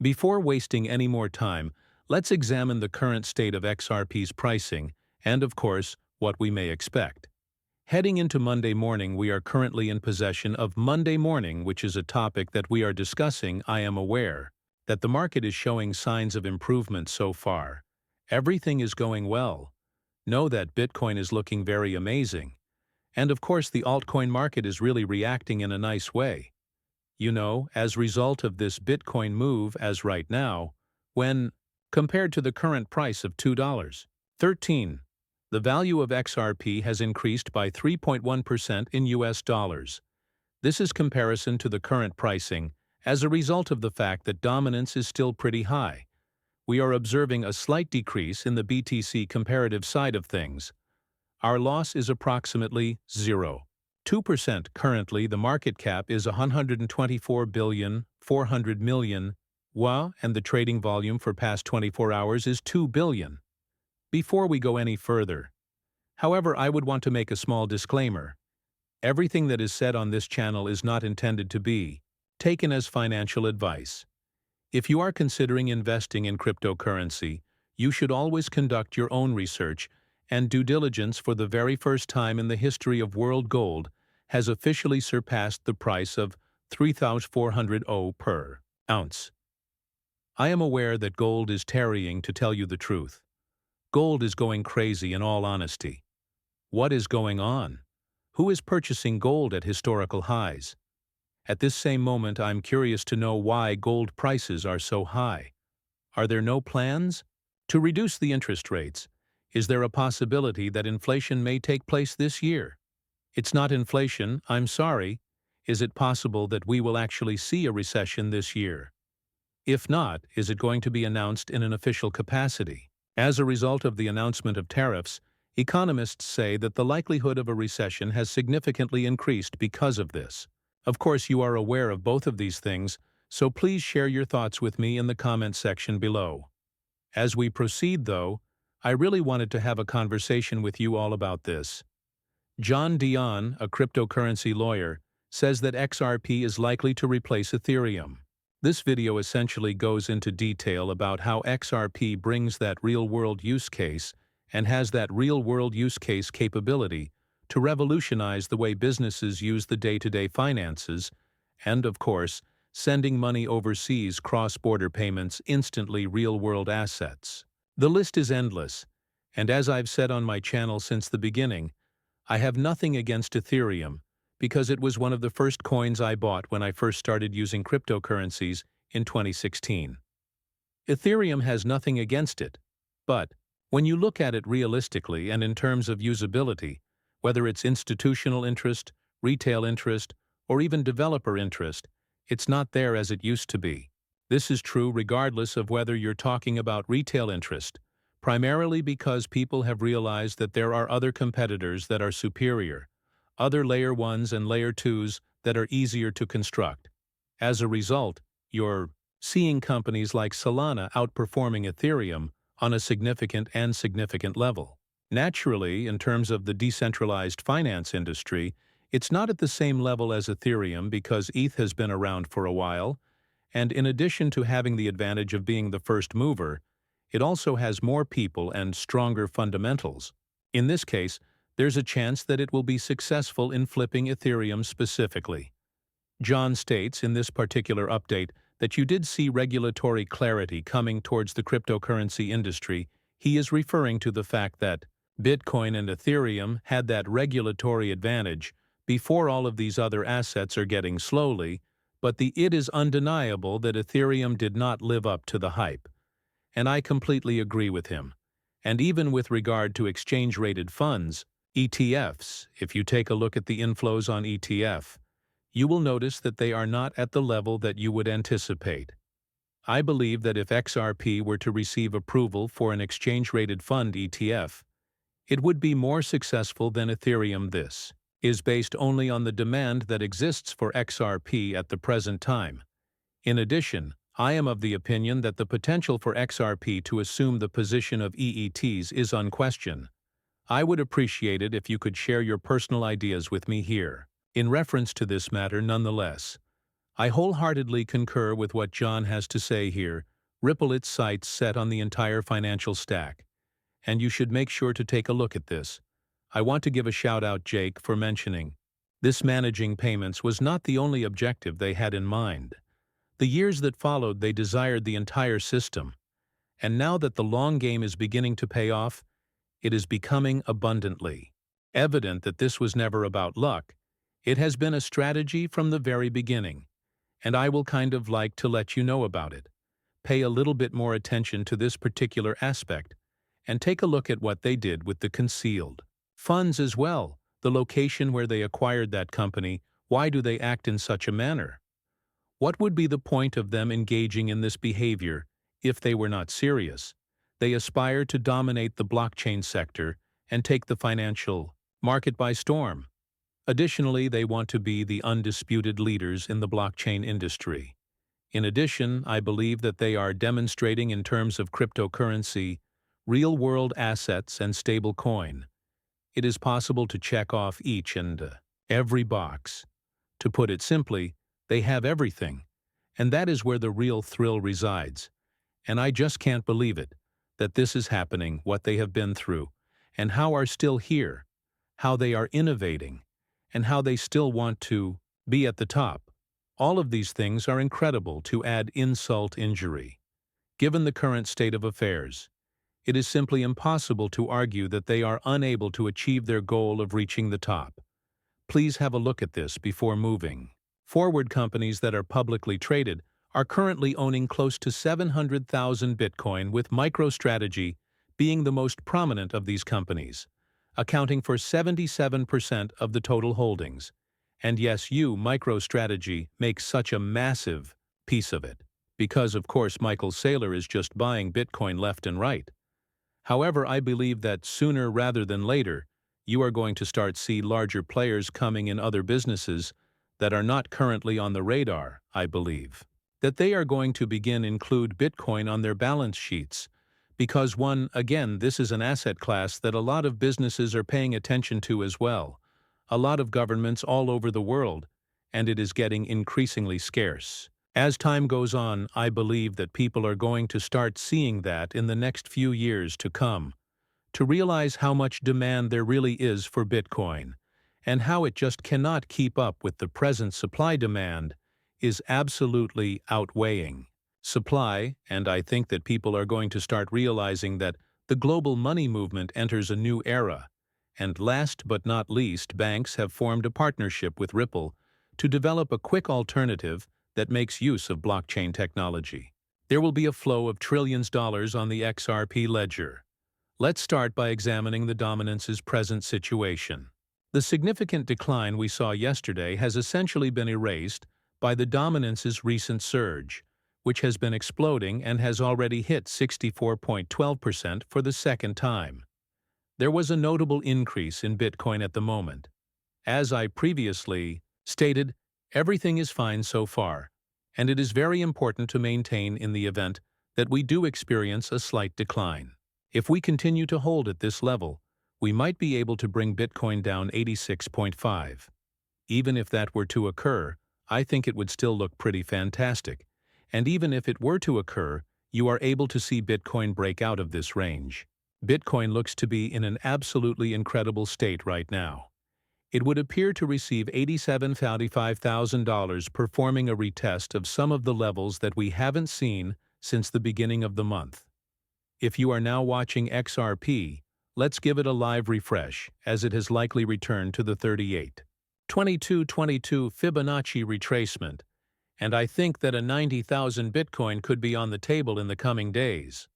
Before wasting any more time, let's examine the current state of XRP's pricing and, of course, what we may expect. Heading into Monday morning, we are currently in possession of Monday morning, which is a topic that we are discussing. I am aware that the market is showing signs of improvement so far. Everything is going well. Know that Bitcoin is looking very amazing. And of course, the altcoin market is really reacting in a nice way. You know, as a result of this Bitcoin move as right now, when compared to the current price of $2.13, the value of XRP has increased by 3.1% in US dollars. This is comparison to the current pricing as a result of the fact that dominance is still pretty high. We are observing a slight decrease in the BTC comparative side of things. Our loss is approximately 0.2%. Currently, the market cap is 124.4 billion WA, and the trading volume for past 24 hours is 2 billion. Before we go any further, however, I would want to make a small disclaimer. Everything that is said on this channel is not intended to be taken as financial advice. If you are considering investing in cryptocurrency, you should always conduct your own research and due diligence. For the very first time in the history of world, gold has officially surpassed the price of $3,400 per ounce. I am aware that gold is tarrying, to tell you the truth. Gold is going crazy, in all honesty. What is going on? Who is purchasing gold at historical highs? At this same moment, I'm curious to know why gold prices are so high. Are there no plans to reduce the interest rates? Is there a possibility that inflation may take place this year? It's not inflation, I'm sorry. Is it possible that we will actually see a recession this year? If not, is it going to be announced in an official capacity? As a result of the announcement of tariffs, economists say that the likelihood of a recession has significantly increased because of this. Of course, you are aware of both of these things, so please share your thoughts with me in the comment section below. As we proceed, though, I really wanted to have a conversation with you all about this. John Dion, a cryptocurrency lawyer, says that XRP is likely to replace Ethereum. This video essentially goes into detail about how XRP brings that real-world use case and has that real-world use case capability to revolutionize the way businesses use the day-to-day finances and, of course, sending money overseas, cross-border payments, instantly real-world assets. The list is endless, and as I've said on my channel since the beginning, I have nothing against Ethereum because it was one of the first coins I bought when I first started using cryptocurrencies in 2016. Ethereum has nothing against it, but when you look at it realistically and in terms of usability, whether it's institutional interest, retail interest, or even developer interest, it's not there as it used to be. This is true regardless of whether you're talking about retail interest, primarily because people have realized that there are other competitors that are superior, other layer 1s and layer 2s that are easier to construct. As a result, you're seeing companies like Solana outperforming Ethereum on a significant level. Naturally, in terms of the decentralized finance industry, it's not at the same level as Ethereum because ETH has been around for a while, and in addition to having the advantage of being the first mover, it also has more people and stronger fundamentals. In this case, there's a chance that it will be successful in flipping Ethereum specifically. John states in this particular update that you did see regulatory clarity coming towards the cryptocurrency industry. He is referring to the fact that Bitcoin and Ethereum had that regulatory advantage before all of these other assets are getting slowly, but it is undeniable that Ethereum did not live up to the hype. And I completely agree with him. And even with regard to exchange-rated funds, ETFs, if you take a look at the inflows on ETF, you will notice that they are not at the level that you would anticipate. I believe that if XRP were to receive approval for an exchange-rated fund ETF, it would be more successful than Ethereum. This is based only on the demand that exists for XRP at the present time. In addition, I am of the opinion that the potential for XRP to assume the position of EETs is unquestioned. I would appreciate it if you could share your personal ideas with me here. In reference to this matter, nonetheless, I wholeheartedly concur with what John has to say here. Ripple its sights set on the entire financial stack. And you should make sure to take a look at this. I want to give a shout out Jake for mentioning. This managing payments was not the only objective they had in mind. The years that followed they desired the entire system. And now that the long game is beginning to pay off, it is becoming abundantly evident that this was never about luck. It has been a strategy from the very beginning. And I will kind of like to let you know about it. Pay a little bit more attention to this particular aspect, and take a look at what they did with the concealed funds as well, the location where they acquired that company. Why do they act in such a manner? What would be the point of them engaging in this behavior if they were not serious? They aspire to dominate the blockchain sector and take the financial market by storm. Additionally, they want to be the undisputed leaders in the blockchain industry. In addition, I believe that they are demonstrating in terms of cryptocurrency, real-world assets, and stable coin. It is possible to check off each and every box. To put it simply, they have everything, and that is where the real thrill resides. And I just can't believe it, that this is happening, what they have been through, and how are still here, how they are innovating, and how they still want to be at the top. All of these things are incredible to add insult injury. Given the current state of affairs, it is simply impossible to argue that they are unable to achieve their goal of reaching the top. Please have a look at this before moving forward. Companies that are publicly traded are currently owning close to 700,000 Bitcoin, with MicroStrategy being the most prominent of these companies, accounting for 77% of the total holdings. And yes, MicroStrategy makes such a massive piece of it, because of course Michael Saylor is just buying Bitcoin left and right. However, I believe that sooner rather than later, you are going to start see larger players coming in other businesses that are not currently on the radar. I believe that they are going to begin include Bitcoin on their balance sheets, because again, this is an asset class that a lot of businesses are paying attention to as well, a lot of governments all over the world, and it is getting increasingly scarce. As time goes on, I believe that people are going to start seeing that in the next few years to come, to realize how much demand there really is for Bitcoin, and how it just cannot keep up with the present supply-demand is absolutely outweighing supply. And I think that people are going to start realizing that the global money movement enters a new era. And last but not least, banks have formed a partnership with Ripple to develop a quick alternative that makes use of blockchain technology. There will be a flow of trillions of dollars on the XRP ledger. Let's start by examining the dominance's present situation. The significant decline we saw yesterday has essentially been erased by the dominance's recent surge, which has been exploding and has already hit 64.12% for the second time. There was a notable increase in Bitcoin at the moment. As I previously stated, everything is fine so far, and it is very important to maintain in the event that we do experience a slight decline. If we continue to hold at this level, we might be able to bring Bitcoin down 86.5. Even if that were to occur, I think it would still look pretty fantastic. And even if it were to occur, you are able to see Bitcoin break out of this range. Bitcoin looks to be in an absolutely incredible state right now. It would appear to receive $85,000, performing a retest of some of the levels that we haven't seen since the beginning of the month. If you are now watching XRP, let's give it a live refresh, as it has likely returned to the 38.2222 Fibonacci retracement, and I think that a 90,000 Bitcoin could be on the table in the coming days.